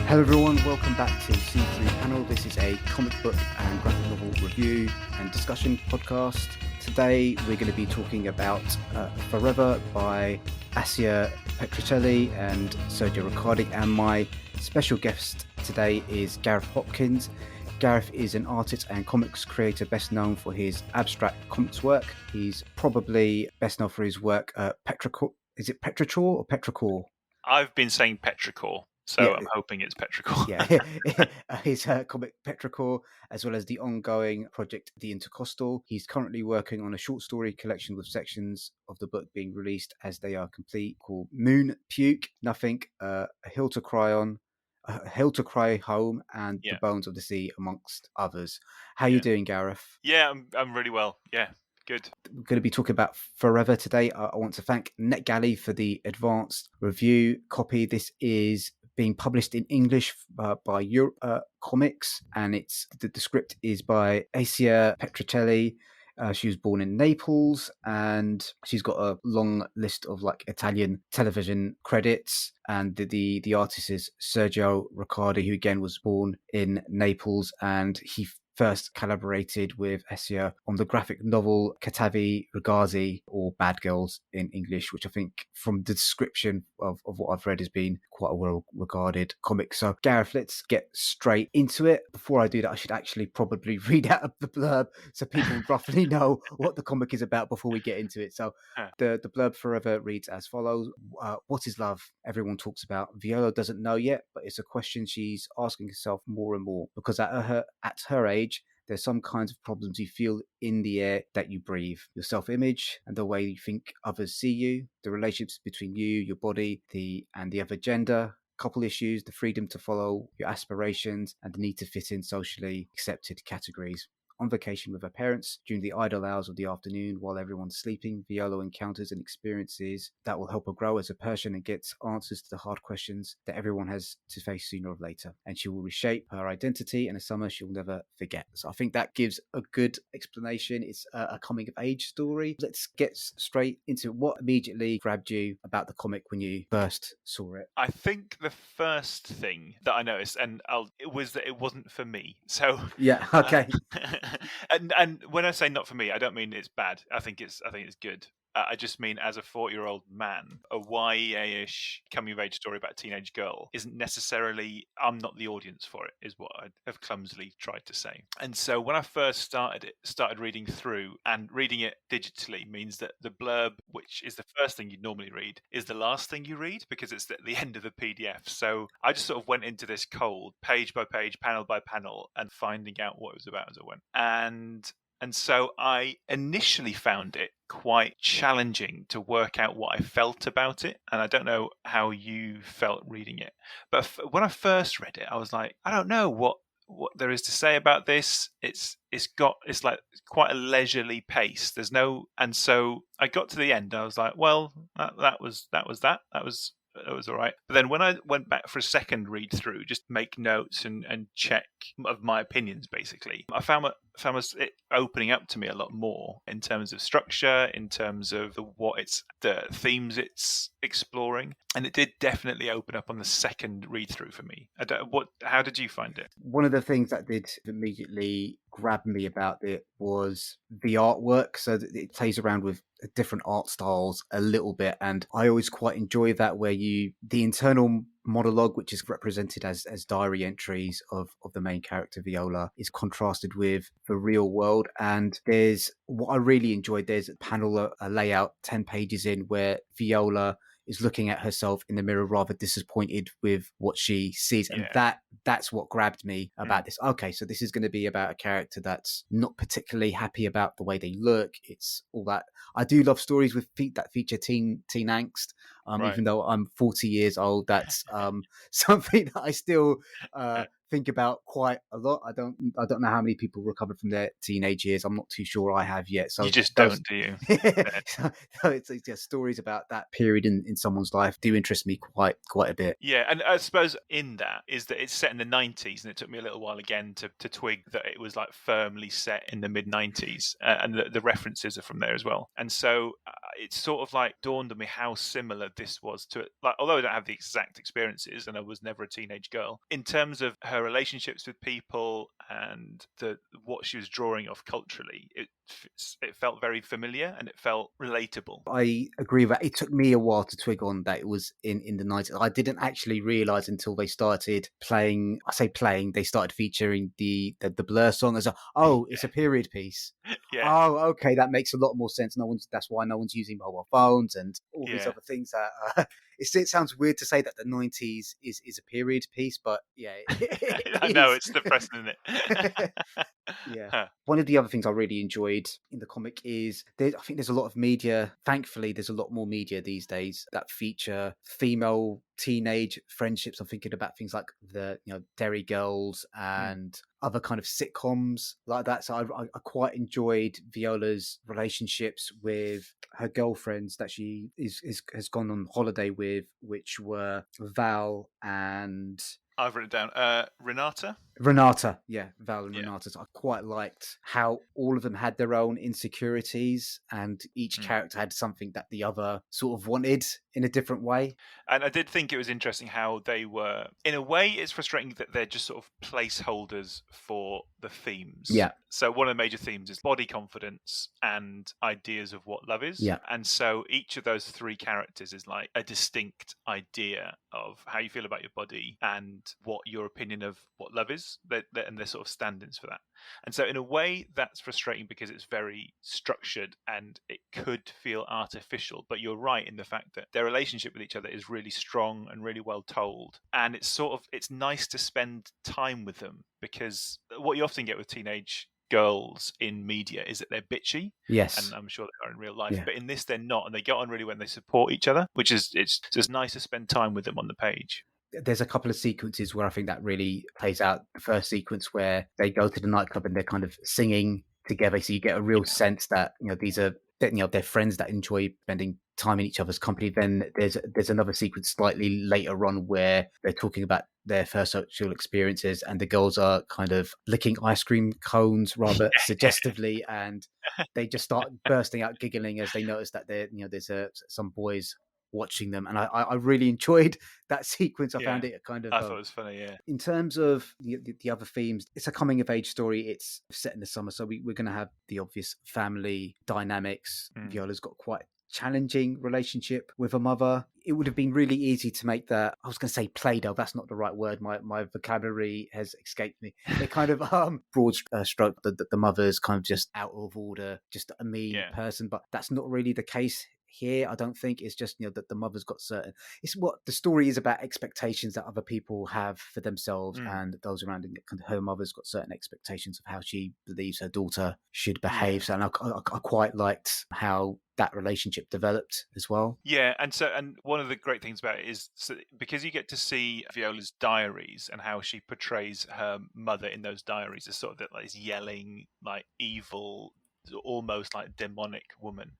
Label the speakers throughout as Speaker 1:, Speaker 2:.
Speaker 1: Hello everyone, welcome back to C3 Panel. This is a comic book and graphic novel review and discussion podcast. Today we're going to be talking about Forever by Assia, Petricelli and Sergio Riccardi, and my special guest today is Gareth Hopkins. Gareth is an artist and comics creator best known for his abstract comics work. He's probably best known for his work Petrichor. Is it Petrichor or Petrichor?
Speaker 2: I've been saying Petrichor, so I'm hoping it's Petrichor.
Speaker 1: His comic Petrichor, as well as the ongoing project The Intercorstal. He's currently working on a short story collection with sections of the book being released as they are complete, called Moon, Puke, Nothing, A Hill to Cry On, A Hill to Cry Home, and The Bones of the Sea, amongst others. How are you doing, Gareth?
Speaker 2: Yeah, I'm really well. Yeah. Good.
Speaker 1: We're going to be talking about Forever today. I want to thank NetGalley for the advanced review copy. This is being published in English by Europe Comics, and the script is by Assia Petricelli. She was born in Naples, and she's got a long list of Italian television credits. And the artist is Sergio Riccardi, who again was born in Naples, and he first collaborated with Assia on the graphic novel Katavi Ragazzi, or Bad Girls in English, which I think from the description of what I've read has been quite a well-regarded comic. So Gareth, let's get straight into it. Before I do that, I should actually probably read out the blurb so people roughly know what the comic is about before we get into it. So the blurb Forever reads as follows. What is love? Everyone talks about. Viola doesn't know yet, but it's a question she's asking herself more and more, because at her age, there's some kinds of problems you feel in the air that you breathe. Your self-image and the way you think others see you, the relationships between you, your body, and the other gender, couple issues, the freedom to follow your aspirations, and the need to fit in socially accepted categories. On vacation with her parents, during the idle hours of the afternoon while everyone's sleeping, Viola encounters and experiences that will help her grow as a person and gets answers to the hard questions that everyone has to face sooner or later. And she will reshape her identity in a summer she'll never forget. So I think that gives a good explanation. It's a coming-of-age story. Let's get straight into what immediately grabbed you about the comic when you first saw it.
Speaker 2: I think the first thing that I noticed, it was that it wasn't for me. So
Speaker 1: yeah, okay.
Speaker 2: And when I say not for me, I don't mean it's bad. I think it's good. I just mean, as a 40-year-old man, a YA-ish coming-of-age story about a teenage girl isn't necessarily, I'm not the audience for it, is what I have clumsily tried to say. And so when I first started reading through, and reading it digitally means that the blurb, which is the first thing you'd normally read, is the last thing you read, because it's at the end of the PDF. So I just sort of went into this cold, page by page, panel by panel, and finding out what it was about as I went. And so I initially found it quite challenging to work out what I felt about it. And I don't know how you felt reading it. But when I first read it, I was like, I don't know what there is to say about this. It's like quite a leisurely pace. And so I got to the end. I was like, well, that was all right. But then when I went back for a second read through, just make notes and check of my opinions, basically, I found it opening up to me a lot more in terms of structure, in terms of the themes it's exploring. And it did definitely open up on the second read through for me. How did you find it?
Speaker 1: One of the things that did immediately grab me about it was the artwork. So it plays around with different art styles a little bit, and I always quite enjoy that, where the internal monologue, which is represented as diary entries of the main character Viola, is contrasted with the real world. And there's what I really enjoyed, there's a panel, a layout 10 pages in, where Viola is looking at herself in the mirror, rather disappointed with what she sees. And that's what grabbed me about this. Okay, so this is going to be about a character that's not particularly happy about the way they look. It's all that. I do love stories that feature teen angst. Even though I'm 40 years old, that's something that I still think about quite a lot. I don't know how many people recover from their teenage years. I'm not too sure I have yet. So
Speaker 2: you just don't, do you?
Speaker 1: So it's just stories about that period in someone's life do interest me quite a bit.
Speaker 2: Yeah, and I suppose in that is that it's set in the 90s, and it took me a little while again to twig that it was like firmly set in the mid 90s, and the references are from there as well. And so it's sort of like dawned on me how similar this was to it. Like, although I don't have the exact experiences and I was never a teenage girl, in terms of her relationships with people and what she was drawing off culturally, it felt very familiar and it felt relatable.
Speaker 1: I agree with that. It took me a while to twig on that it was in the 90s. I didn't actually realize until they started playing. I say playing. They started featuring the Blur song as it's a period piece.
Speaker 2: Yeah,
Speaker 1: Oh, okay, that makes a lot more sense. That's why no one's using mobile phones and all these
Speaker 2: yeah.
Speaker 1: other things. That it sounds weird to say that the 90s is a period piece, but yeah, it
Speaker 2: I know,
Speaker 1: is.
Speaker 2: it's depressing, isn't it?
Speaker 1: Yeah.
Speaker 2: Huh.
Speaker 1: One of the other things I really enjoyed in the comic is I think there's a lot of media. Thankfully, there's a lot more media these days that feature female teenage friendships. I'm thinking about things like the Derry Girls and other kind of sitcoms like that. So I quite enjoyed Viola's relationships with her girlfriends that she has gone on holiday with, which were Val and
Speaker 2: I've written it down. Renata?
Speaker 1: Renata, yeah, Val and
Speaker 2: Yeah.
Speaker 1: Renata. So I quite liked how all of them had their own insecurities, and each character had something that the other sort of wanted in a different way.
Speaker 2: And I did think it was interesting how they were, in a way, it's frustrating that they're just sort of placeholders for the themes.
Speaker 1: Yeah.
Speaker 2: So one of the major themes is body confidence and ideas of what love is.
Speaker 1: Yeah.
Speaker 2: And so each of those three characters is like a distinct idea of how you feel about your body and what your opinion of what love is. And they're sort of stand-ins for that. And so in a way, that's frustrating because it's very structured and it could feel artificial. But you're right in the fact that their relationship with each other is really strong and really well told. And it's nice to spend time with them, because what you often get with teenage girls in media is that they're bitchy.
Speaker 1: Yes.
Speaker 2: And I'm sure they are in real life.
Speaker 1: Yeah.
Speaker 2: But in this, they're not. And they get on really when they support each other, which is, it's just nice to spend time with them on the page.
Speaker 1: There's a couple of sequences where I think that really plays out. The first sequence where they go to the nightclub and they're kind of singing together, so you get a real sense that these are they're friends that enjoy spending time in each other's company. Then there's another sequence slightly later on where they're talking about their first sexual experiences, and the girls are kind of licking ice cream cones rather suggestively, and they just start bursting out giggling as they notice that there's some boys watching them, and I really enjoyed that sequence. I found it kind of
Speaker 2: I thought it was funny. Yeah.
Speaker 1: in terms of the other themes, it's a coming of age story. It's set in the summer, so we're going to have the obvious family dynamics. Viola's got quite a challenging relationship with her mother. It would have been really easy to make that, I was going to say Play-Doh, that's not the right word, my vocabulary has escaped me. It kind of broad stroke that the mother's kind of just out of order, just a mean person, but that's not really the case here. I don't think. It's just that the mother's got certain, it's what the story is about, expectations that other people have for themselves and those around them. Her mother's got certain expectations of how she believes her daughter should behave. So, and I quite liked how that relationship developed as well.
Speaker 2: Yeah, and one of the great things about it is because you get to see Viola's diaries and how she portrays her mother in those diaries as sort of that, like, this yelling, like evil, almost like demonic woman.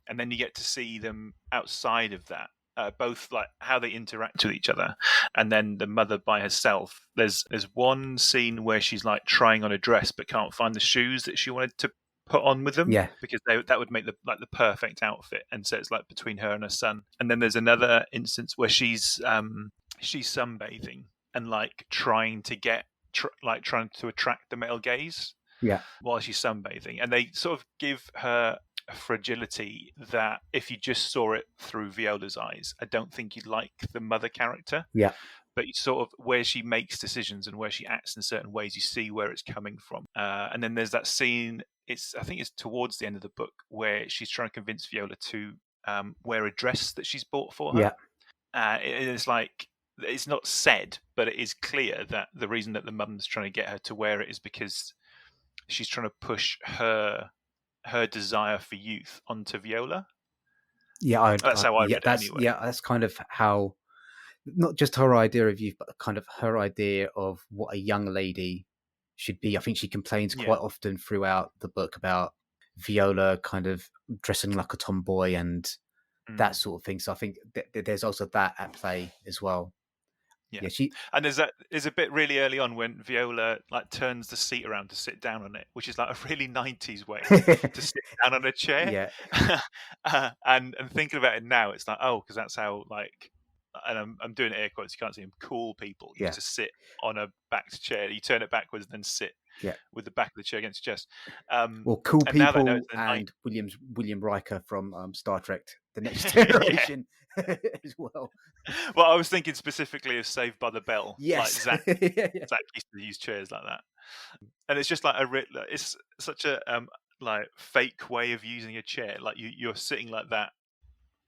Speaker 2: And then you get to see them outside of that, both like how they interact with each other, and then the mother by herself. There's one scene where she's like trying on a dress but can't find the shoes that she wanted to put on with them, because that would make the perfect outfit. And so it's like between her and her son. And then there's another instance where she's sunbathing and like trying to attract the male gaze while she's sunbathing, and they sort of give her a fragility that if you just saw it through Viola's eyes, I don't think you'd like the mother character.
Speaker 1: Yeah.
Speaker 2: But you sort of, where she makes decisions and where she acts in certain ways, you see where it's coming from. And then there's that scene, I think it's towards the end of the book, where she's trying to convince Viola to wear a dress that she's bought for her. It's like, it's not said, but it is clear that the reason that the mum's trying to get her to wear it is because she's trying to push her desire for youth onto Viola. That's how I read it anyway.
Speaker 1: Yeah, that's kind of how, not just her idea of youth, but kind of her idea of what a young lady should be. I think she complains quite often throughout the book about Viola kind of dressing like a tomboy and that sort of thing. So I think there's also that at play as well. Yeah, she.
Speaker 2: And there's a bit really early on when Viola like turns the seat around to sit down on it, which is like a really 90s way to sit down on a chair.
Speaker 1: Yeah,
Speaker 2: And thinking about it now, it's like, oh, because that's how, like, and I'm doing air quotes, you can't see them, cool people used
Speaker 1: yeah,
Speaker 2: to sit on a backed chair. You turn it backwards and then sit
Speaker 1: yeah.
Speaker 2: with the back of the chair against your chest.
Speaker 1: Well, cool
Speaker 2: And now that I know it's
Speaker 1: people
Speaker 2: the night.
Speaker 1: and William Riker from Star Trek: The Next
Speaker 2: Yeah.
Speaker 1: Generation as well.
Speaker 2: Well, I was thinking specifically of Saved by the Bell, like
Speaker 1: Yes.
Speaker 2: Zach.
Speaker 1: Yeah, yeah.
Speaker 2: Zach used to use chairs like that, and it's just like it's such a like fake way of using a chair. Like you're sitting like that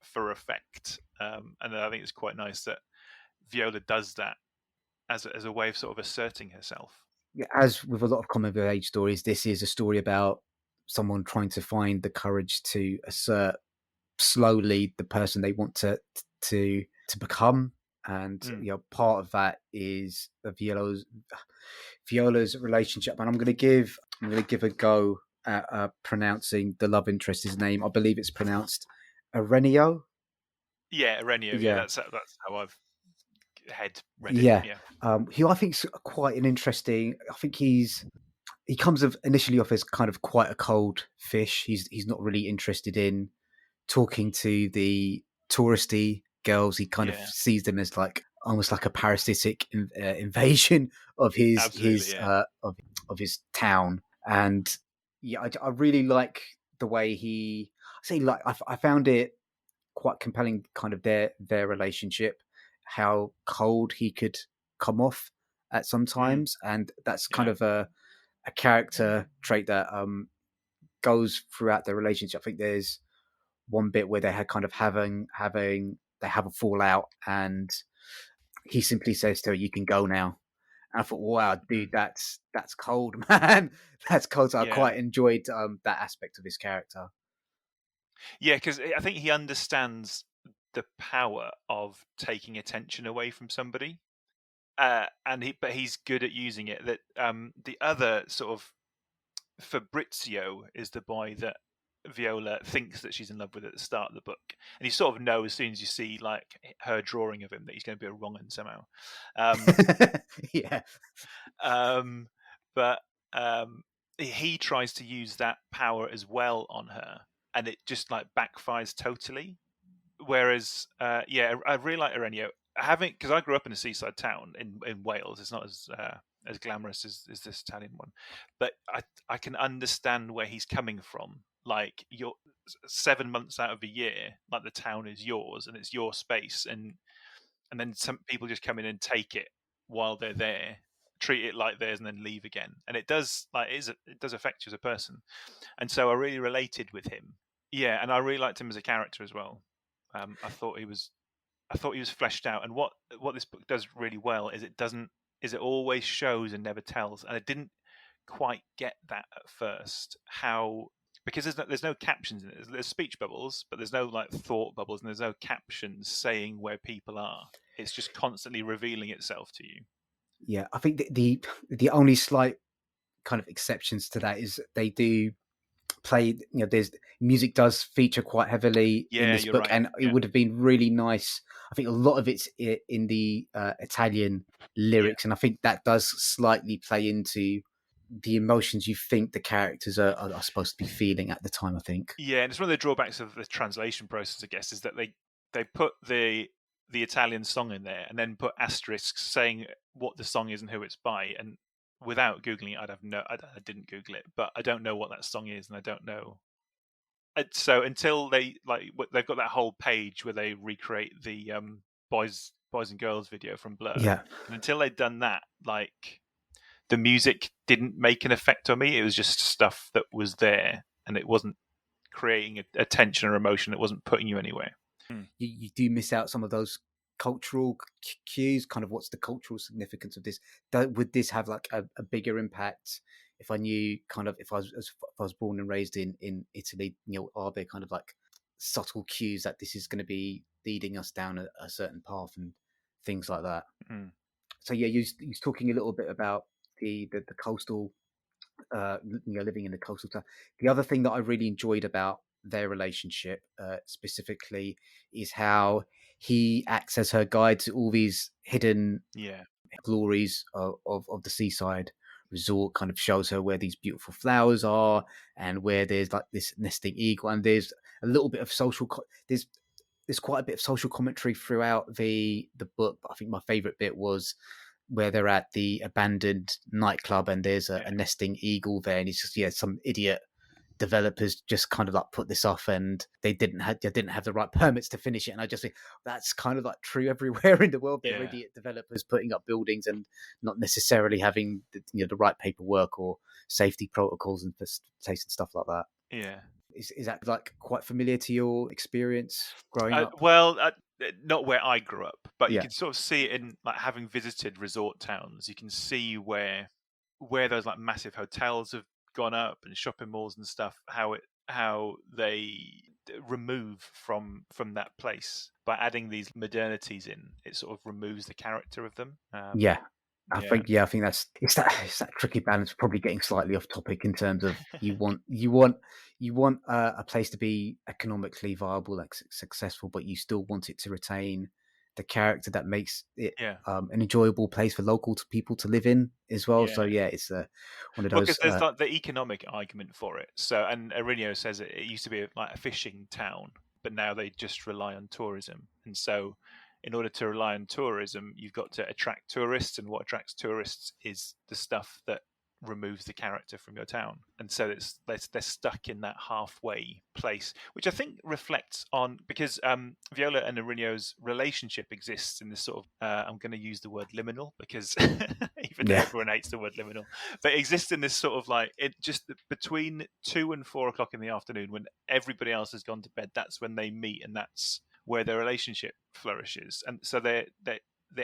Speaker 2: for effect, and I think it's quite nice that Viola does that as a way of sort of asserting herself.
Speaker 1: Yeah, as with a lot of coming of age stories, this is a story about someone trying to find the courage to assert slowly the person they want to become, and
Speaker 2: Mm.
Speaker 1: part of that is Viola's relationship. And I'm going to give a go at pronouncing the love interest's name. I believe it's pronounced Arenio.
Speaker 2: Yeah, Renio. Yeah,
Speaker 1: Yeah,
Speaker 2: that's how I've read it.
Speaker 1: yeah.
Speaker 2: Yeah,
Speaker 1: Who I think's quite an interesting. I think he comes of initially off as kind of quite a cold fish. He's not really interested in talking to the touristy girls. He kind of
Speaker 2: yeah,
Speaker 1: sees them as like almost like a parasitic invasion of
Speaker 2: absolutely. Yeah,
Speaker 1: of his town. And yeah, I really like the way he. I say like I found it quite compelling, kind of their relationship, how cold he could come off at
Speaker 2: mm.
Speaker 1: sometimes, and that's kind
Speaker 2: Yeah,
Speaker 1: of a character trait that goes throughout their relationship. I think there's one bit where they had kind of they have a fallout, and he simply says to her, "You can go now." And I thought, wow, dude,
Speaker 2: mm.
Speaker 1: that's cold, man. That's cold. So I
Speaker 2: Yeah.
Speaker 1: quite enjoyed that aspect of his character.
Speaker 2: Yeah, because I think he understands the power of taking attention away from somebody, but he's good at using it. That the other sort of Fabrizio is the boy that Viola thinks that she's in love with at the start of the book, and you sort of know as soon as you see like her drawing of him that he's going to be a wrong un somehow. Um,
Speaker 1: Yeah,
Speaker 2: um, but he tries to use that power as well on her, and it just like backfires totally. Whereas, yeah, I really like Arenio. Having because I grew up in a seaside town in Wales. It's not as glamorous as this Italian one, but I can understand where he's coming from. Like you're 7 months out of the year, like the town is yours and it's your space, and then some people just come in and take it while they're there, treat it like theirs, and then leave again. And it does it does affect you as a person. And so I really related with him. Yeah, and I really liked him as a character as well. I thought he was fleshed out, and what this book does really well is it always shows and never tells, and I didn't quite get that at first. How because there's no captions in it. There's speech bubbles, but there's no like thought bubbles, and there's no captions saying where people are. It's just constantly revealing itself to you.
Speaker 1: yeah. I think the only slight kind of exceptions to that is they do play. There's music does feature quite heavily in
Speaker 2: Yeah,
Speaker 1: this
Speaker 2: you're
Speaker 1: book,
Speaker 2: right.
Speaker 1: and it
Speaker 2: Yeah,
Speaker 1: would have been really nice. I think a lot of it's in the Italian
Speaker 2: yeah.
Speaker 1: lyrics, and I think that does slightly play into the emotions you think the characters are supposed to be feeling at the time. I think.
Speaker 2: Yeah, and it's one of the drawbacks of the translation process, I guess, is that they put the Italian song in there and then put asterisks saying what the song is and who it's by. And without googling it, I didn't Google it, but I don't know what that song is, and I don't know. So until they've got that whole page where they recreate the boys and girls video from Blur,
Speaker 1: Yeah,
Speaker 2: and until they'd done that, like the music didn't make an effect on me. It was just stuff that was there, and it wasn't creating a tension or emotion. It wasn't putting you anywhere. Mm.
Speaker 1: you do miss out some of those cultural cues. Kind of, what's the cultural significance of this? Would this have like a bigger impact if I knew kind of if I was born and raised in Italy? Are there kind of like subtle cues that this is going to be leading us down a certain path and things like that?
Speaker 2: Mm.
Speaker 1: So yeah, you was talking a little bit about the coastal, living in the coastal town. The other thing that I really enjoyed about their relationship specifically is how he acts as her guide to all these hidden
Speaker 2: Yeah.
Speaker 1: glories of the seaside resort. Kind of shows her where these beautiful flowers are and where there's like this nesting eagle, and there's a little bit of there's quite a bit of social commentary throughout the book. But I think my favorite bit was where they're at the abandoned nightclub and there's a nesting eagle there, and it's just some idiot developers just kind of like put this off and they didn't have the right permits to finish it. And I just think that's kind of like true everywhere in the world. There are idiot developers putting up buildings and not necessarily having the right paperwork or safety protocols and taste and stuff like that.
Speaker 2: Yeah.
Speaker 1: Is that like quite familiar to your experience growing up?
Speaker 2: Well, not where I grew up, but you
Speaker 1: Yeah.
Speaker 2: can sort of see it in like having visited resort towns. You can see where those like massive hotels have gone up and shopping malls and stuff. How they remove from that place by adding these modernities in. It sort of removes the character of them.
Speaker 1: Yeah. I
Speaker 2: Yeah.
Speaker 1: think that's it's that tricky balance. Probably getting slightly off topic in terms of you want a place to be economically viable, like successful, but you still want it to retain the character that makes it
Speaker 2: Yeah.
Speaker 1: an enjoyable place for local people to live in as well. So
Speaker 2: Yeah.
Speaker 1: it's one of
Speaker 2: Well,
Speaker 1: those.
Speaker 2: because there's like the economic argument for it. So, and Aurelio says it used to be like a fishing town, but now they just rely on tourism. And so, in order to rely on tourism, you've got to attract tourists, and what attracts tourists is the stuff that removes the character from your town. And so they're stuck in that halfway place, which I think reflects on because Viola and Aurelio's relationship exists in this sort of I'm going to use the word liminal because even though everyone hates the word liminal, but it exists in this sort of like it just between 2 and 4 o'clock in the afternoon when everybody else has gone to bed. That's when they meet, and that's where their relationship flourishes. And so they're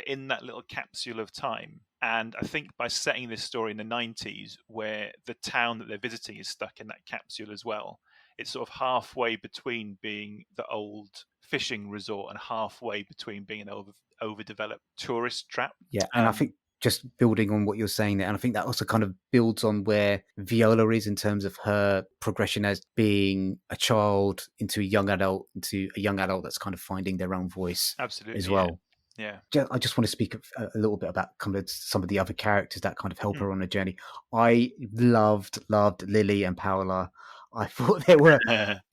Speaker 2: in that little capsule of time. And I think by setting this story in the 90s, where the town that they're visiting is stuck in that capsule as well, it's sort of halfway between being the old fishing resort and halfway between being an overdeveloped tourist trap.
Speaker 1: Yeah, and I think just building on what you're saying there, and I think that also kind of builds on where Viola is in terms of her progression as being a child into a young adult, that's kind of finding their own voice as well.
Speaker 2: Yeah.
Speaker 1: I just want to speak a little bit about kind of some of the other characters that kind of help her on the journey. I loved Lily and Paola. I thought they were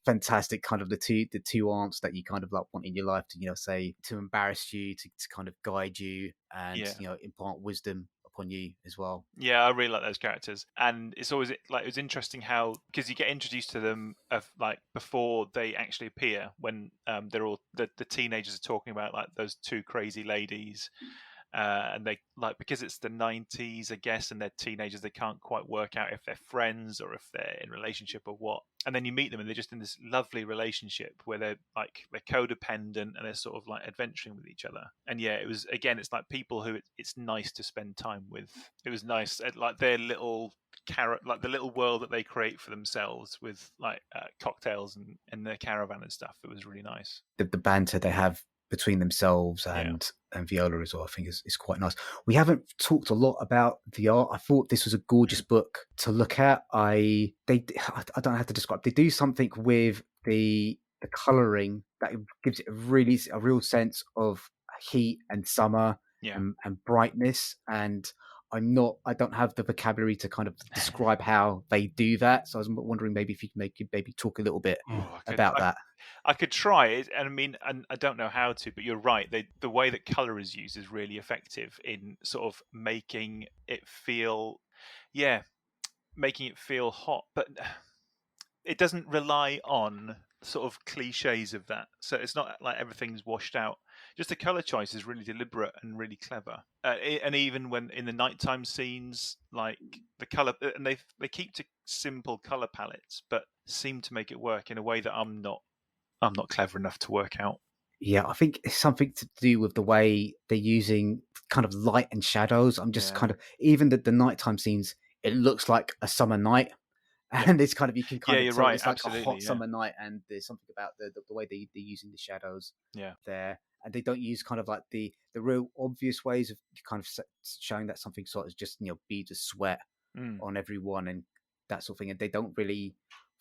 Speaker 1: fantastic, kind of the two aunts that you kind of like want in your life to say to embarrass you, to kind of guide you and impart wisdom upon you as well.
Speaker 2: Yeah, I really like those characters, and it's always like it was interesting how because you get introduced to them of like before they actually appear when they're all the teenagers are talking about like those two crazy ladies. And they like because it's the 90s, I guess, and they're teenagers, they can't quite work out if they're friends or if they're in relationship or what. And then you meet them and they're just in this lovely relationship where they're codependent and they're sort of like adventuring with each other. And yeah, it was again, it's like people who it's nice to spend time with. It was nice, like their little like the little world that they create for themselves with like cocktails and their caravan and stuff. It was really nice.
Speaker 1: The banter they have between themselves and Viola as well, I think is quite nice. We haven't talked a lot about the art. I thought this was a gorgeous book to look at. I don't know how to describe. They do something with the colouring that gives it a real sense of heat and summer and brightness. And I don't have the vocabulary to kind of describe how they do that. So I was wondering maybe if you could maybe talk a little bit about that.
Speaker 2: I could try it, and I mean, and I don't know how to, but you're right. The way that color is used is really effective in sort of making it feel hot, but it doesn't rely on sort of cliches of that. So it's not like everything's washed out. Just the color choice is really deliberate and really clever. And even when in the nighttime scenes, like the color, and they keep to simple color palettes, but seem to make it work in a way that I'm not clever enough to work out.
Speaker 1: Yeah, I think it's something to do with the way they're using kind of light and shadows. I'm just kind of even the nighttime scenes. It looks like a summer night, and it's kind of you can kind of tell it's like a hot summer night. And there's something about the way they're using the shadows there, and they don't use kind of like the real obvious ways of kind of showing that something sort of just beads of sweat on everyone and that sort of thing. And they don't really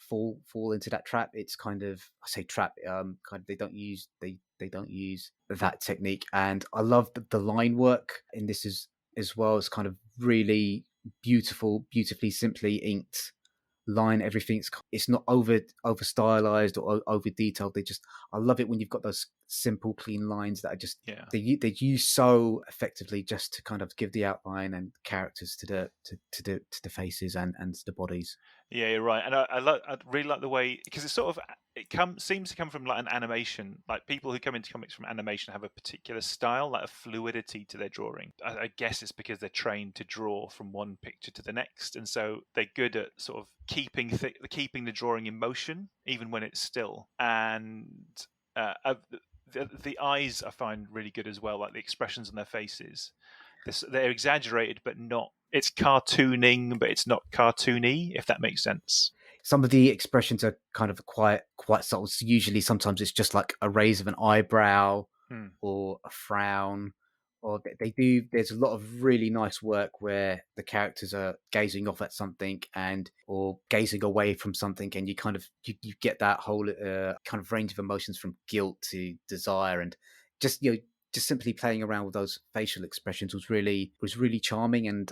Speaker 1: fall into that trap. It's kind of, I say trap, kind of they don't use that technique, and I love the line work in this as well. It's kind of really beautifully simply inked line. Everything's, it's not over stylized or over detailed. I love it when you've got those simple clean lines that are just they use so effectively just to kind of give the outline and characters to the faces and to the bodies.
Speaker 2: Yeah, you're right, and I really like the way, because it's sort of, seems to come from like an animation. Like people who come into comics from animation have a particular style, like a fluidity to their drawing. I guess it's because they're trained to draw from one picture to the next, and so they're good at sort of keeping the drawing in motion even when it's still. And the eyes I find really good as well, like the expressions on their faces. They're exaggerated, but not. It's cartooning, but it's not cartoony, if that makes sense.
Speaker 1: Some of the expressions are kind of quite subtle. So usually, sometimes it's just like a raise of an eyebrow or a frown, or they do. There's a lot of really nice work where the characters are gazing off at something or gazing away from something, and you kind of you get that whole kind of range of emotions from guilt to desire, and just just simply playing around with those facial expressions was really charming and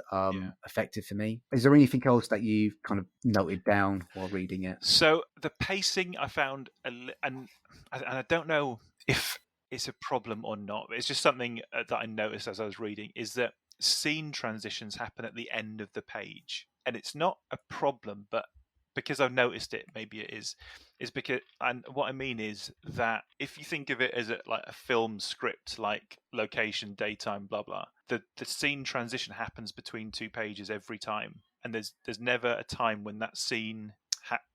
Speaker 1: effective for me. Is there anything else that you kind of noted down while reading it?
Speaker 2: So the pacing I found, and I don't know if it's a problem or not, but it's just something that I noticed as I was reading, is that scene transitions happen at the end of the page, and it's not a problem, but because I've noticed it, maybe it is because, and what I mean is that if you think of it as like a film script, like location, daytime, blah blah, the scene transition happens between two pages every time, and there's never a time when that scene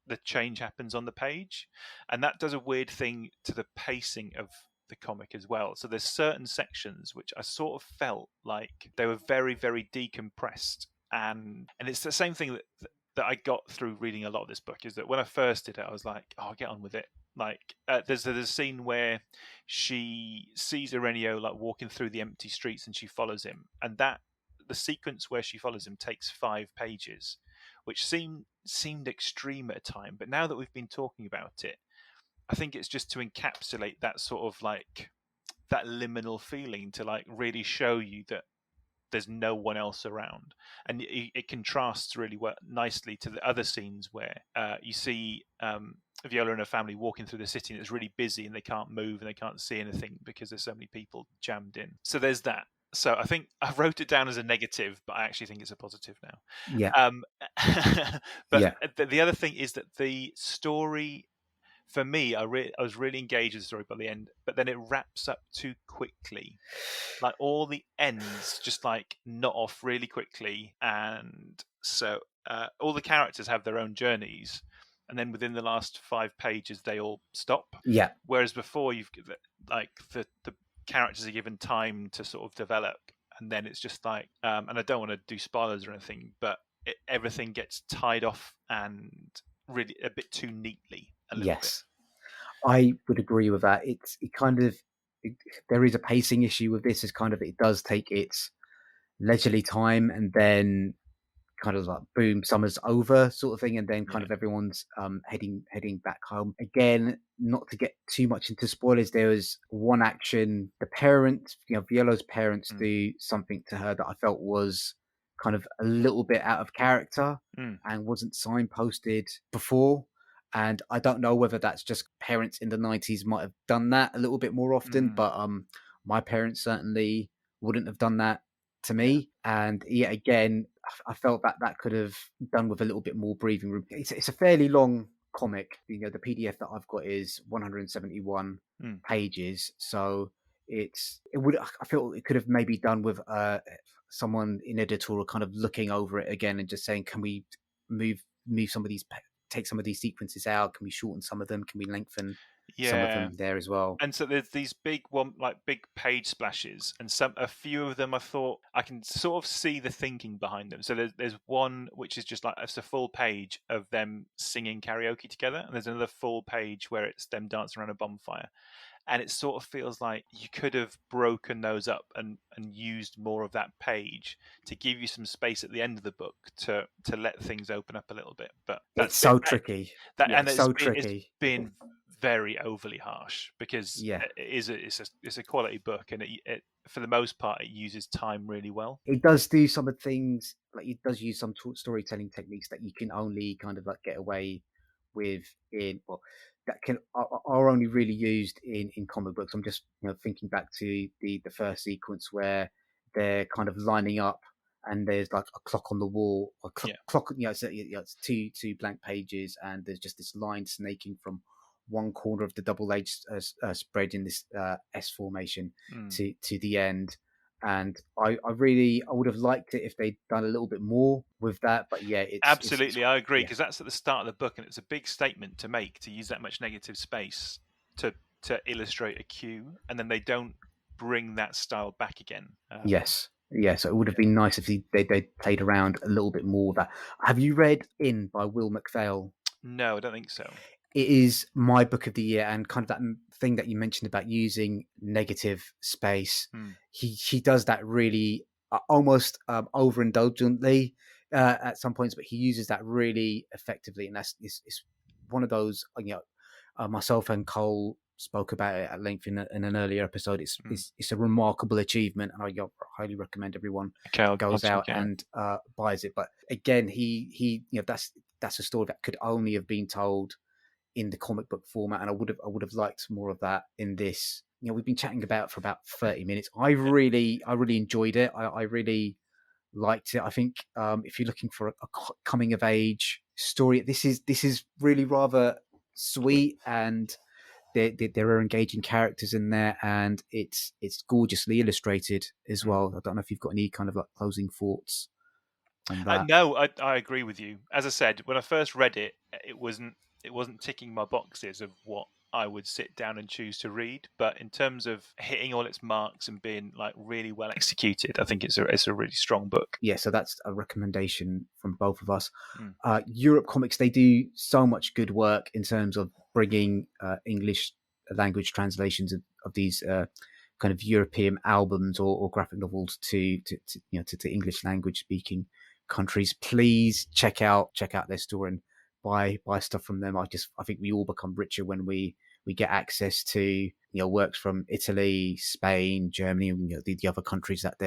Speaker 2: the change happens on the page, and that does a weird thing to the pacing of the comic as well. So there's certain sections which I sort of felt like they were very, very decompressed, and it's the same thing that I got through reading a lot of this book, is that when I first did it, I was like, oh, I'll get on with it. Like there's a scene where she sees Ireneo like walking through the empty streets and she follows him, and that the sequence where she follows him takes 5 pages, which seemed extreme at a time. But now that we've been talking about it, I think it's just to encapsulate that sort of like that liminal feeling, to like really show you that there's no one else around, and it contrasts really nicely to the other scenes where you see Viola and her family walking through the city, and it's really busy and they can't move and they can't see anything because there's so many people jammed in. So there's that. So I think I wrote it down as a negative, but I actually think it's a positive now.
Speaker 1: Yeah.
Speaker 2: But the other thing is that the story, for me, I was really engaged with the story by the end, but then it wraps up too quickly. Like all the ends just like knot off really quickly, and so all the characters have their own journeys, and then within the last 5 pages they all stop.
Speaker 1: Yeah.
Speaker 2: Whereas before you've like the characters are given time to sort of develop, and then it's just like and I don't want to do spoilers or anything, but everything gets tied off and really a bit too neatly.
Speaker 1: Yes, I would agree with that. There is a pacing issue with this. Is kind of, it does take its leisurely time, and then kind of like boom, summer's over sort of thing, and then kind of everyone's heading back home again. Not to get too much into spoilers, there was one action, the parents, Viola's parents do something to her that I felt was kind of a little bit out of character and wasn't signposted before. And I don't know whether that's just parents in the 90s might have done that a little bit more often, but my parents certainly wouldn't have done that to me. And again, I felt that could have done with a little bit more breathing room. It's a fairly long comic. The PDF that I've got is 171 pages, so I feel it could have maybe done with someone in editorial kind of looking over it again and just saying, can we move some of these, take some of these sequences out? Can we shorten some of them? Can we lengthen some of them there as well?
Speaker 2: And so there's these big page splashes, and a few of them I thought I can sort of see the thinking behind them. So there's one which is just like it's a full page of them singing karaoke together, and there's another full page where it's them dancing around a bonfire. And it sort of feels like you could have broken those up and used more of that page to give you some space at the end of the book to let things open up a little bit. But
Speaker 1: It's so tricky. Yeah,
Speaker 2: and
Speaker 1: it's so
Speaker 2: it's
Speaker 1: tricky.
Speaker 2: been very overly harsh because
Speaker 1: Yeah.
Speaker 2: it's a quality book, and it for the most part it uses time really well.
Speaker 1: It does do some of the things, like it does use some storytelling techniques that you can only kind of like get away with in, well, that are only really used in comic books. I'm just thinking back to the first sequence where they're kind of lining up and there's like a clock on the wall, a
Speaker 2: Yeah.
Speaker 1: clock, it's two blank pages, and there's just this line snaking from one corner of the double-edged spread in this S formation to the end. And I would have liked it if they'd done a little bit more with that. But yeah, it's
Speaker 2: Absolutely, I agree,
Speaker 1: yeah.
Speaker 2: because that's at the start of the book, and it's a big statement to make, to use that much negative space to illustrate a cue, and then they don't bring that style back again.
Speaker 1: Yes. Yeah, so it would have been nice if they played around a little bit more with that. Have you read In by Will McPhail?
Speaker 2: No, I don't think so.
Speaker 1: It is my book of the year, and kind of that thing that you mentioned about using negative space. He does that really almost overindulgently at some points, but he uses that really effectively, and that's it's one of those. Myself and Cole spoke about it at length in an earlier episode. It's a remarkable achievement, and I highly recommend everyone
Speaker 2: Okay, I'll
Speaker 1: goes out
Speaker 2: check it out.
Speaker 1: and buys it. But again, he that's a story that could only have been told in the comic book format, and I would have liked more of that in this. We've been chatting about it for about 30 minutes. I really enjoyed it. I really liked it. I think if you're looking for a coming of age story, this is really rather sweet, and there are engaging characters in there, and it's gorgeously illustrated as well. I don't know if you've got any kind of like closing thoughts on that.
Speaker 2: No, I agree with you. As I said, when I first read it, it wasn't ticking my boxes of what I would sit down and choose to read. But in terms of hitting all its marks and being like really well executed, I think it's a really strong book.
Speaker 1: Yeah, so that's a recommendation from both of us. Europe Comics, they do so much good work in terms of bringing English language translations of these kind of European albums or graphic novels to English language speaking countries. Please check out their store and buy stuff from them. I think we all become richer when we get access to works from Italy, Spain, Germany, and the other countries that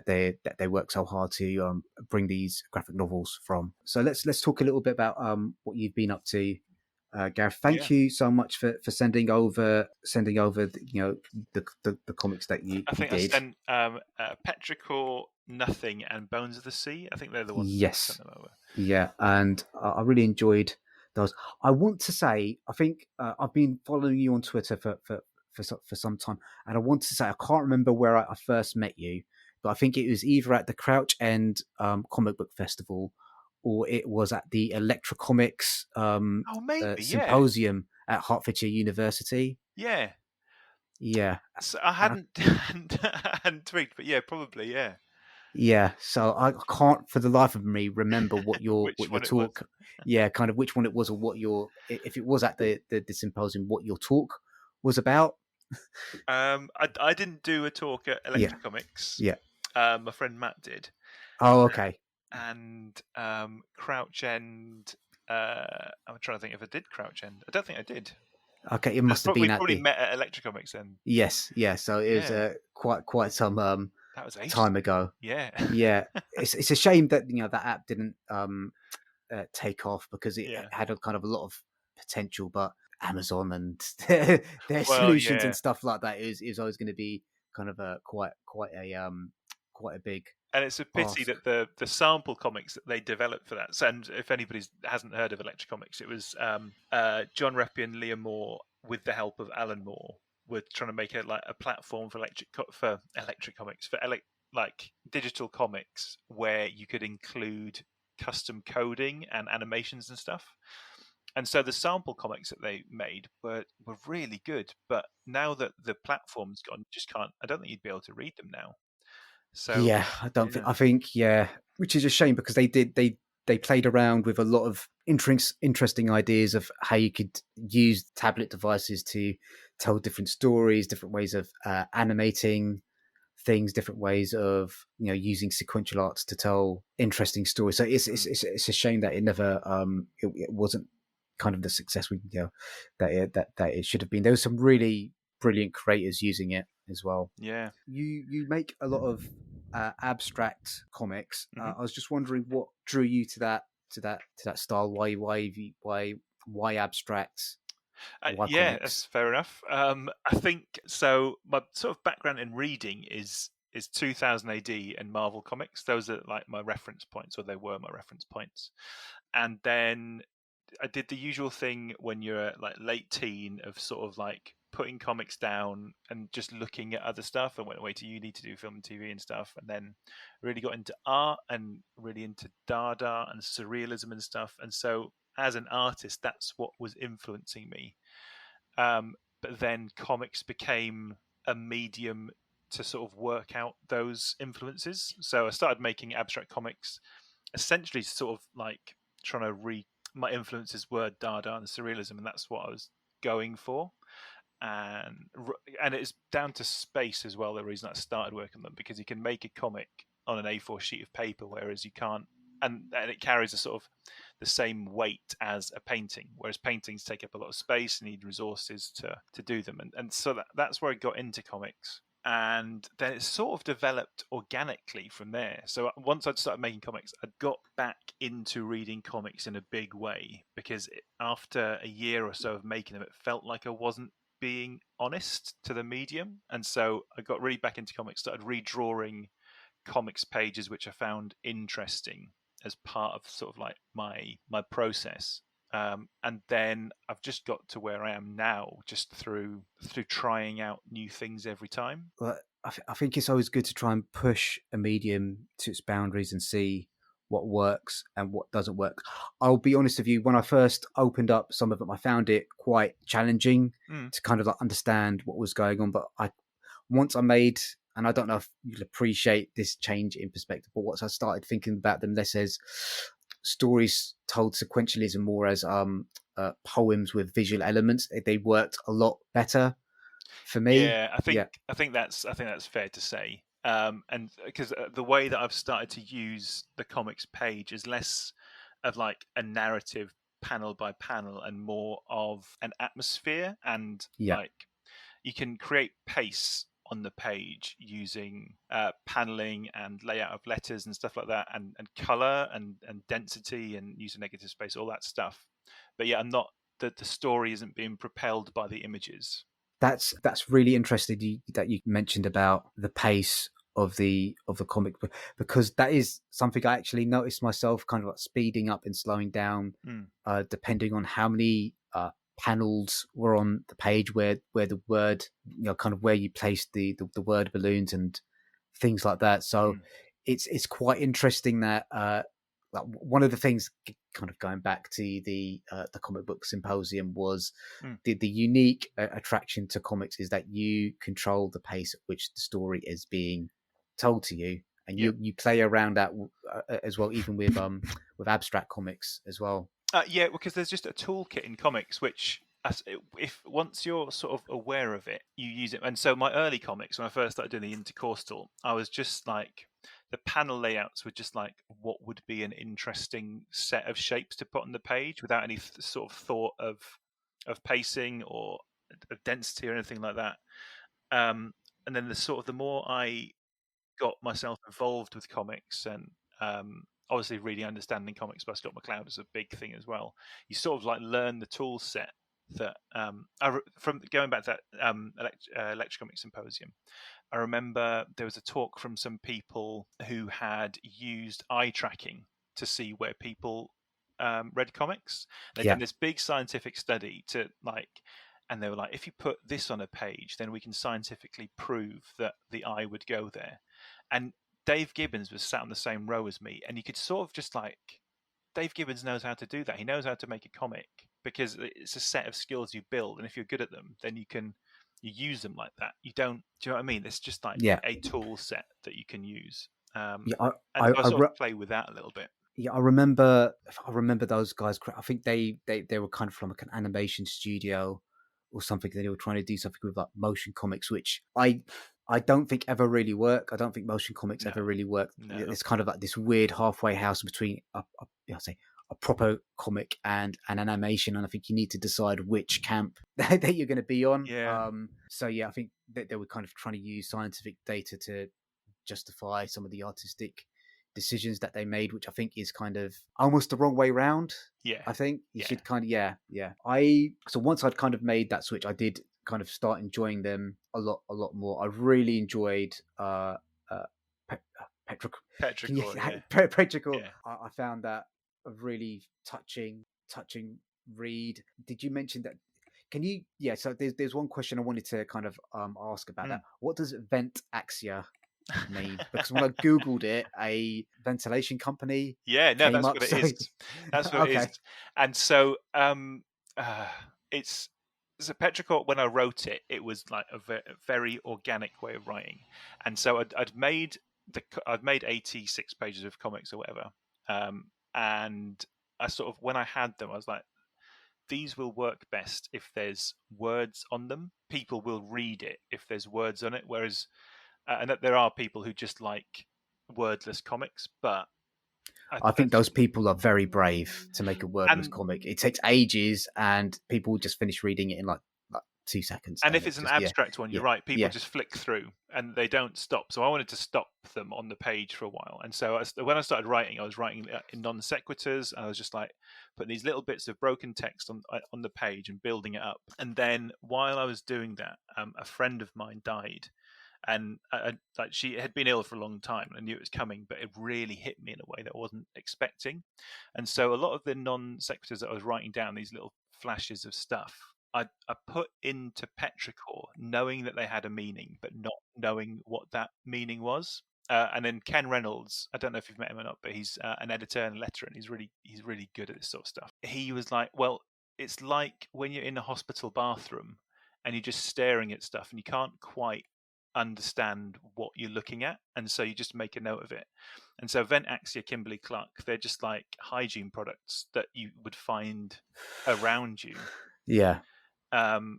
Speaker 1: they work so hard to bring these graphic novels from. So let's talk a little bit about what you've been up to, Gareth. Thank you so much for sending over the comics that you
Speaker 2: I think
Speaker 1: did.
Speaker 2: I sent Petrichor, Nothing, and Bones of the Sea. I think they're the ones that I sent them over.
Speaker 1: Yeah, and I really enjoyed those. I want to say, I think I've been following you on Twitter for some time, and I want to say I can't remember where I first met you, but I think it was either at the Crouch End Comic Book Festival, or it was at the Electra Comics
Speaker 2: Maybe,
Speaker 1: symposium at Hertfordshire University.
Speaker 2: Yeah. So I
Speaker 1: And
Speaker 2: hadn't tweaked, but yeah, probably, yeah.
Speaker 1: Yeah, so I can't for the life of me remember what your
Speaker 2: Which one it
Speaker 1: talk, kind of which one it was, or what your, if it was at the symposium, what your talk was about.
Speaker 2: I didn't do a talk at Electra Comics.
Speaker 1: Yeah.
Speaker 2: My friend Matt did.
Speaker 1: Oh, okay.
Speaker 2: And Crouch End. I'm trying to think if I did Crouch End. I don't think I did.
Speaker 1: Okay, it must have been
Speaker 2: we
Speaker 1: at
Speaker 2: probably met at Electra Comics then.
Speaker 1: Yes, yeah. So it was quite some
Speaker 2: that was
Speaker 1: time ago.
Speaker 2: Yeah,
Speaker 1: yeah. It's a shame that that app didn't take off, because it had a kind of a lot of potential, but Amazon and their solutions and stuff like that is always going to be kind of a quite a big.
Speaker 2: And it's a pity that the sample comics that they developed for that. So, and if anybody hasn't heard of Electra Comics, it was John Reppy and Liam Moore, with the help of Alan Moore, were trying to make a platform for electric comics, for like digital comics, where you could include custom coding and animations and stuff. And so the sample comics that they made were really good. But now that the platform's gone, you just can't. I don't think you'd be able to read them now. So
Speaker 1: yeah, I think which is a shame, because they played around with a lot of interesting ideas of how you could use tablet devices to tell different stories, different ways of animating things, different ways of using sequential arts to tell interesting stories. So it's a shame that it never it wasn't kind of the success that it should have been. There was some really brilliant creators using it as well.
Speaker 2: Yeah.
Speaker 1: You make a lot of abstract comics.
Speaker 2: Mm-hmm.
Speaker 1: I was just wondering what drew you to that style. Why abstract? Why
Speaker 2: Yeah,
Speaker 1: comics?
Speaker 2: that's fair enough. I think so. My sort of background in reading is 2000 AD and Marvel comics. Those are like my reference points, or they were my reference points. And then I did the usual thing when you're like late teen of sort of like putting comics down and just looking at other stuff. I went away to uni to do film and TV and stuff, and then really got into art and really into Dada and surrealism and stuff. And so as an artist, that's what was influencing me. But then comics became a medium to sort of work out those influences. So I started making abstract comics, essentially sort of like trying to my influences were Dada and surrealism, and that's what I was going for. And it's down to space as well. The reason I started working on them, because you can make a comic on an A4 sheet of paper, whereas you can't, and it carries a sort of the same weight as a painting, whereas paintings take up a lot of space and need resources to do them. And so that's where I got into comics. And then it sort of developed organically from there. So once I'd started making comics, I got back into reading comics in a big way, because after a year or so of making them, it felt like I wasn't being honest to the medium. And so I got really back into comics, started redrawing comics pages which I found interesting as part of sort of like my process. And then I've just got to where I am now, just through trying out new things every time.
Speaker 1: But I think it's always good to try and push a medium to its boundaries and see what works and what doesn't work. I'll be honest with you, when I first opened up some of them, I found it quite challenging to kind of like understand what was going on. But once I made, and I don't know if you'll appreciate this change in perspective, but once I started thinking about them less as stories told sequentially and more as poems with visual elements, they worked a lot better for me.
Speaker 2: Yeah, I think that's fair to say. And because the way that I've started to use the comics page is less of like a narrative panel by panel and more of an atmosphere, and
Speaker 1: Yeah.
Speaker 2: like you can create pace on the page using paneling and layout of letters and stuff like that, and color and density and use of negative space, all that stuff. But yeah, I'm not that the story isn't being propelled by the images.
Speaker 1: That's really interesting that you mentioned about the pace of the comic book, because that is something I actually noticed myself, kind of like speeding up and slowing down depending on how many panels were on the page, where the word, kind of where you place the word balloons and things like that. So it's quite interesting that like one of the things, kind of going back to the comic book symposium, was the unique attraction to comics is that you control the pace at which the story is being told to you, and you play around that as well, even with abstract comics as well.
Speaker 2: Yeah, because there's just a toolkit in comics which, if once you're sort of aware of it, you use it. And so my early comics, when I first started doing the Intercorstal, I was just like, the panel layouts were just like what would be an interesting set of shapes to put on the page, without any sort of thought of pacing or of density or anything like that. And then the more I got myself involved with comics, and obviously reading, understanding comics by Scott McCloud is a big thing as well. You sort of like learn the tool set that from going back to that Electrocomic Symposium. I remember there was a talk from some people who had used eye tracking to see where people read comics. They'd done this big scientific study to like, and they were like, if you put this on a page, then we can scientifically prove that the eye would go there. And Dave Gibbons was sat on the same row as me, and you could sort of just like, Dave Gibbons knows how to do that. He knows how to make a comic, because it's a set of skills you build, and if you're good at them, then you use them like that. You don't, do you know what I mean? It's just like a tool set that you can use. And so I sort of play with that a little bit.
Speaker 1: Yeah, I remember those guys. I think they were kind of from like an animation studio or something. They were trying to do something with like motion comics, which I I don't think ever really work. I don't think motion comics
Speaker 2: No,
Speaker 1: ever really work.
Speaker 2: no.
Speaker 1: It's kind of like this weird halfway house between a proper comic and an animation, and I think you need to decide which camp that you're going to be on.
Speaker 2: Yeah.
Speaker 1: So yeah, I think that they were kind of trying to use scientific data to justify some of the artistic decisions that they made, which I think is kind of almost the wrong way round.
Speaker 2: Yeah.
Speaker 1: I think you
Speaker 2: Yeah.
Speaker 1: should kind of so once I'd kind of made that switch, I did kind of start enjoying them a lot more. I really enjoyed
Speaker 2: Petrichor, yeah.
Speaker 1: Petrichor.
Speaker 2: Yeah.
Speaker 1: I found that a really touching read. Did you mention that? Can you? Yeah. So there's one question I wanted to kind of ask about that. What does vent Assia mean? Because when I googled it, a ventilation company
Speaker 2: Yeah, no,
Speaker 1: came
Speaker 2: that's
Speaker 1: up.
Speaker 2: what it
Speaker 1: So
Speaker 2: is. That's what it is.
Speaker 1: okay,
Speaker 2: And so it's so Petrichor, when I wrote it, it was like a very organic way of writing. And so I'd made 86 pages of comics or whatever. And I sort of, when I had them, I was like, these will work best if there's words on them. People will read it if there's words on it. Whereas, and that there are people who just like wordless comics, but
Speaker 1: I think those people are very brave to make a wordless
Speaker 2: and
Speaker 1: comic. It takes ages, and people just finish reading it in like 2 seconds.
Speaker 2: and if
Speaker 1: It's
Speaker 2: it's an
Speaker 1: just
Speaker 2: abstract one, you're
Speaker 1: yeah,
Speaker 2: right. People
Speaker 1: yeah.
Speaker 2: just flick through and they don't stop. So I wanted to stop them on the page for a while. And so when I started writing, I was writing in non sequiturs. I was just like putting these little bits of broken text on the page and building it up. And then while I was doing that, a friend of mine died, and like she had been ill for a long time. I knew it was coming, but it really hit me in a way that I wasn't expecting. And so a lot of the non sequiturs that I was writing down, these little flashes of stuff, I put into Petrichor, knowing that they had a meaning, but not knowing what that meaning was. And then Ken Reynolds, I don't know if you've met him or not, but he's an editor and a letterer, and he's really good at this sort of stuff. He was like, well, it's like when you're in a hospital bathroom and you're just staring at stuff and you can't quite understand what you're looking at, and so you just make a note of it. And so Vent Axia, Kimberly Clark, they're just like hygiene products that you would find around you.
Speaker 1: Yeah.
Speaker 2: And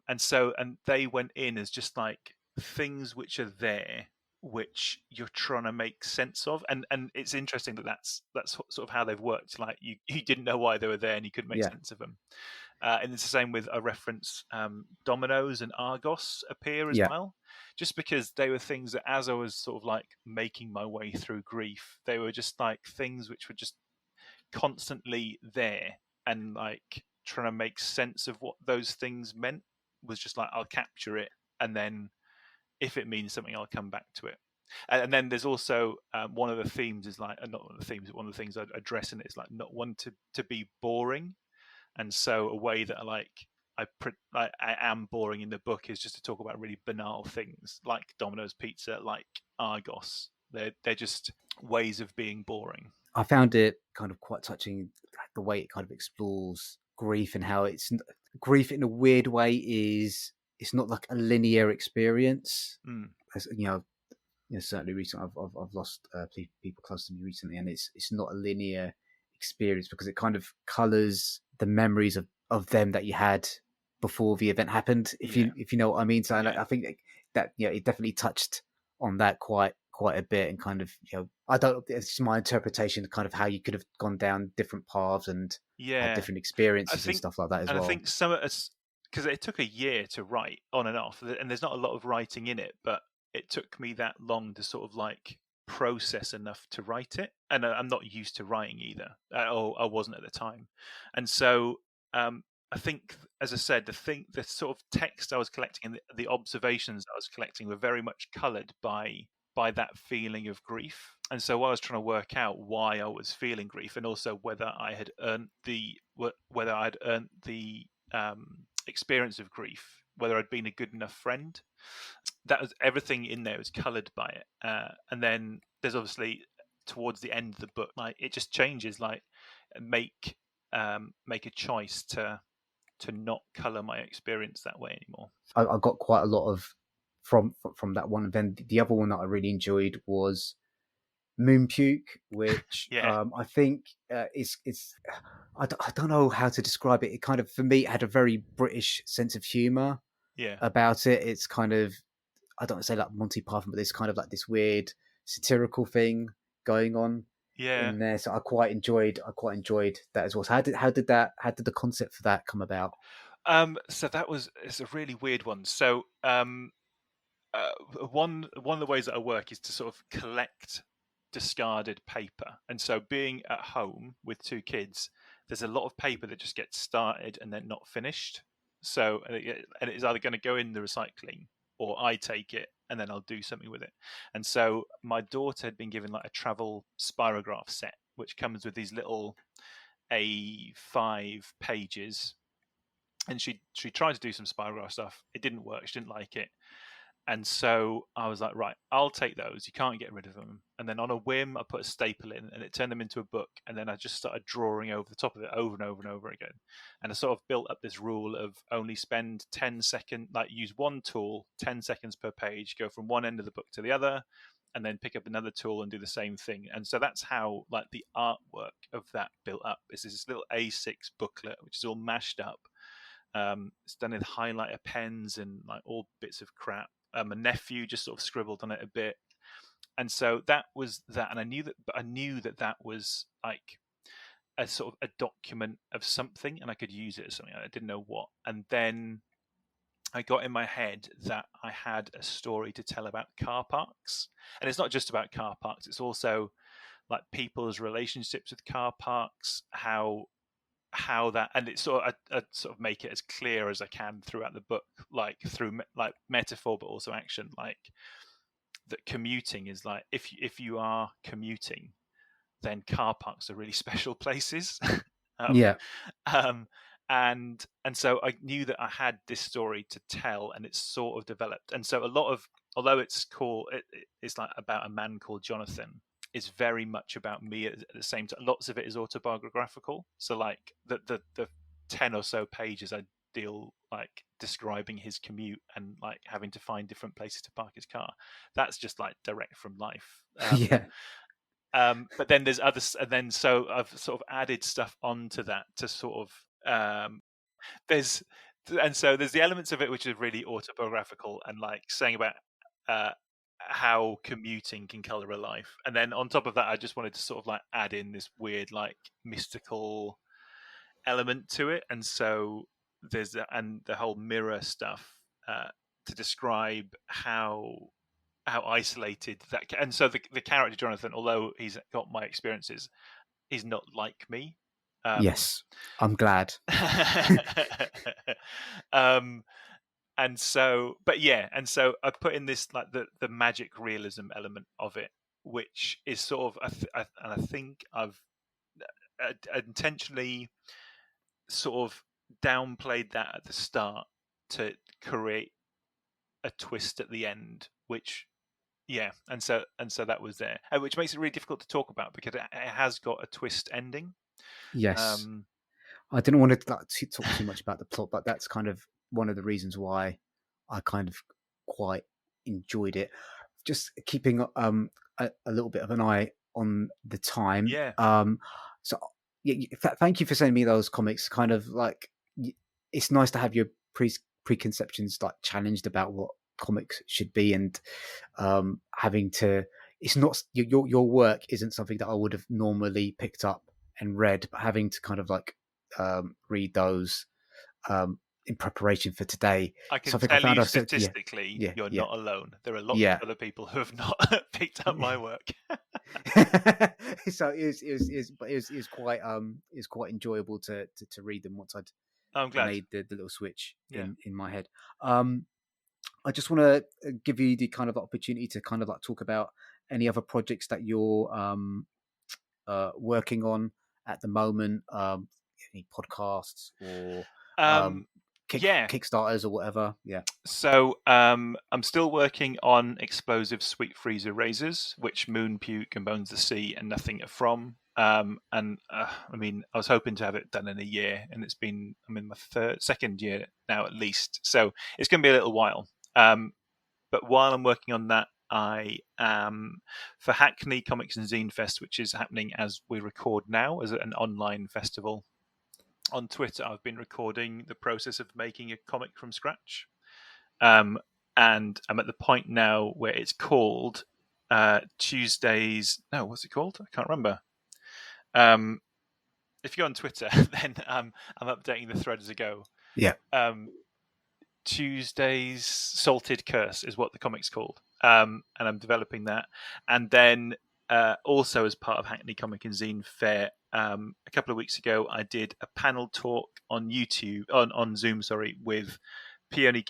Speaker 2: they went in as just like things which are there, which you're trying to make sense of. And it's interesting that's sort of how they've worked. Like you didn't know why they were there and you couldn't make sense of them. And it's the same with a reference. Dominoes and Argos appear as well, just because they were things that, as I was sort of like making my way through grief, they were just like things which were just constantly there, and like trying to make sense of what those things meant was just like, I'll capture it, and then if it means something, I'll come back to it. And then there's also one of the themes is like, not one of the themes, but one of the things I address in it is like not one to be boring. And so a way that I am boring in the book is just to talk about really banal things like Domino's Pizza, like Argos. They're just ways of being boring.
Speaker 1: I found it kind of quite touching, the way it kind of explores grief and how grief in a weird way it's not like a linear experience. As, certainly recently I've lost people close to me recently, and it's not a linear experience because it kind of colors the memories of them that you had before the event happened, if you know what I mean. So I think that it definitely touched on that quite a bit, and kind of, I don't, it's just my interpretation of kind of how you could have gone down different paths and had different experiences and stuff like that as well.
Speaker 2: I think some of us, because it took a year to write on and off, and there's not a lot of writing in it, but it took me that long to sort of like process enough to write it. And I'm not used to writing either, or I wasn't at the time. And so I think, as I said, the sort of text I was collecting and the observations I was collecting were very much coloured by that feeling of grief. And so I was trying to work out why I was feeling grief, and also whether I had earned the experience of grief, whether I'd been a good enough friend. That was everything in there was coloured by it. And then there's obviously towards the end of the book, like it just changes. Like make a choice to not colour my experience that way anymore.
Speaker 1: I got quite a lot of from that one. And then the other one that I really enjoyed was Moon Puke, which I think it's I don't know how to describe it. It kind of, for me, it had a very British sense of humour about it. It's kind of, I don't want to say like Monty Python, but there's kind of like this weird satirical thing going on
Speaker 2: Yeah.
Speaker 1: in there. So I quite enjoyed that as well. So how did the concept for that come about?
Speaker 2: So it's a really weird one. So one of the ways that I work is to sort of collect discarded paper, and so being at home with two kids, there's a lot of paper that just gets started and then not finished. So and it's either going to go in the recycling, or I take it and then I'll do something with it. And so my daughter had been given like a travel spirograph set, which comes with these little A5 pages, and she tried to do some spirograph stuff. It didn't work. She didn't like it. And so I was like, right, I'll take those. You can't get rid of them. And then on a whim, I put a staple in, and it turned them into a book. And then I just started drawing over the top of it over and over and over again. And I sort of built up this rule of only spend 10 seconds, like use one tool, 10 seconds per page, go from one end of the book to the other, and then pick up another tool and do the same thing. And so that's how like the artwork of that built up. It's this little A6 booklet, which is all mashed up. It's done with highlighter pens and like all bits of crap. My nephew just sort of scribbled on it a bit, and so that was that. And I knew that was like a sort of a document of something, and I could use it as something. I didn't know what. And then I got in my head that I had a story to tell about car parks, and it's not just about car parks. It's also like people's relationships with car parks, how that, and it's sort of I sort of make it as clear as I can throughout the book, like through like metaphor but also action, like that commuting is like if you are commuting, then car parks are really special places. um,
Speaker 1: Yeah,
Speaker 2: um, and so I knew that I had this story to tell, and it's sort of developed. And so a lot of, although it's like about a man called Jonathan, it's very much about me at the same time. Lots of it is autobiographical. So like the 10 or so pages I deal like describing his commute and like having to find different places to park his car. That's just like direct from life.
Speaker 1: yeah,
Speaker 2: But then there's others, and then so I've sort of added stuff onto that to sort of there's and so there's the elements of it which are really autobiographical and like saying about uh, how commuting can color a life, and then on top of that, I just wanted to sort of like add in this weird like mystical element to it, and so and the whole mirror stuff to describe how isolated that and so the character Jonathan, although he's got my experiences, he's not like me.
Speaker 1: yes. I'm glad.
Speaker 2: um and so but yeah, and so I put in this like the magic realism element of it, which is sort of and I think I've intentionally sort of downplayed that at the start to create a twist at the end, which yeah, and so that was there, which makes it really difficult to talk about because it has got a twist ending.
Speaker 1: Yes. I didn't want to like, talk too much about the plot, but that's kind of one of the reasons why I kind of quite enjoyed it. Just keeping a little bit of an eye on the time.
Speaker 2: Yeah,
Speaker 1: So yeah, thank you for sending me those comics. Kind of like it's nice to have your preconceptions like challenged about what comics should be, and having to. It's not your work isn't something that I would have normally picked up and read, but having to kind of like read those in preparation for today.
Speaker 2: I can
Speaker 1: Something I
Speaker 2: tell
Speaker 1: found
Speaker 2: you
Speaker 1: I said,
Speaker 2: statistically,
Speaker 1: yeah,
Speaker 2: you're
Speaker 1: yeah,
Speaker 2: not alone. There are lots
Speaker 1: yeah.
Speaker 2: of other people who have not picked up my work.
Speaker 1: So it was quite enjoyable to read them once I'd
Speaker 2: I'm glad.
Speaker 1: made the little switch
Speaker 2: Yeah.
Speaker 1: in my head. I just want to give you the kind of opportunity to kind of like talk about any other projects that you're working on at the moment, any podcasts or
Speaker 2: Um, yeah.
Speaker 1: Kickstarters or whatever. Yeah.
Speaker 2: So I'm still working on explosive sweet freezer razors, which Moon, Puke, and Bones the Sea and Nothing are from. And I mean, I was hoping to have it done in a year, and I'm in my second year now at least. So it's going to be a little while. But while I'm working on that, I am for Hackney Comics and Zine Fest, which is happening as we record now, as an online festival. On Twitter, I've been recording the process of making a comic from scratch. and I'm at the point now where it's called Tuesdays. No, what's it called? I can't remember. If you go on Twitter, then I'm updating the thread as I go.
Speaker 1: Yeah.
Speaker 2: Tuesday's Salted Curse is what the comic's called, and I'm developing that. And then also as part of Hackney Comic and Zine Fair, a couple of weeks ago, I did a panel talk on YouTube, on Zoom, with Peony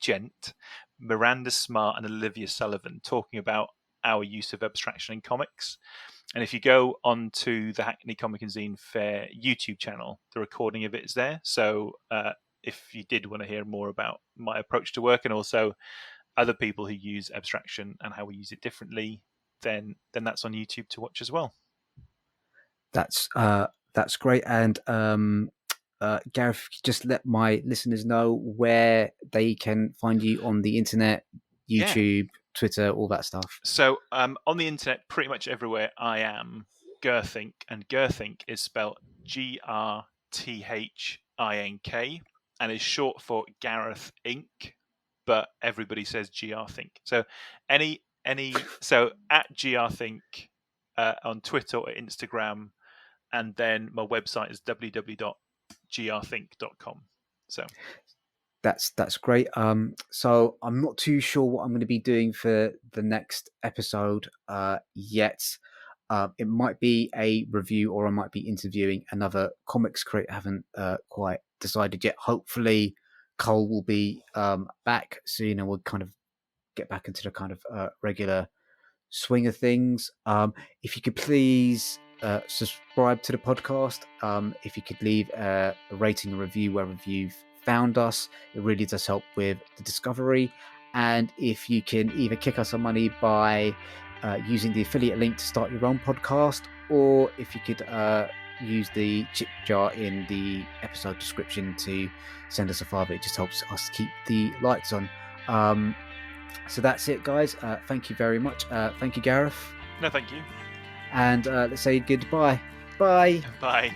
Speaker 2: Gent, Miranda Smart, and Olivia Sullivan, talking about our use of abstraction in comics. And if you go onto the Hackney Comic and Zine Fair YouTube channel, the recording of it is there. So if you did want to hear more about my approach to work and also other people who use abstraction and how we use it differently, then that's on YouTube to watch as well.
Speaker 1: That's great. And Gareth, just let my listeners know where they can find you on the internet, YouTube, Twitter, all that stuff.
Speaker 2: So on the internet, pretty much everywhere I am Gerthink, and Gerthink is spelled Grthink, and is short for Gareth Inc., but everybody says grthink. So so at grthink on Twitter or Instagram, and then my website is www.grthink.com. So
Speaker 1: that's great. So I'm not too sure what I'm going to be doing for the next episode yet. It might be a review, or I might be interviewing another comics creator. I haven't quite decided yet. Hopefully Cole will be back soon, and we'll kind of get back into the kind of regular swing of things. If you could please subscribe to the podcast, if you could leave a rating and review wherever you've found us, it really does help with the discovery. And if you can either kick us some money by using the affiliate link to start your own podcast, or if you could use the chip jar in the episode description to send us a $5, it just helps us keep the lights on. So that's it, guys. Thank you very much. Thank you, Gareth.
Speaker 2: No, thank you.
Speaker 1: And let's say goodbye. Bye.
Speaker 2: Bye.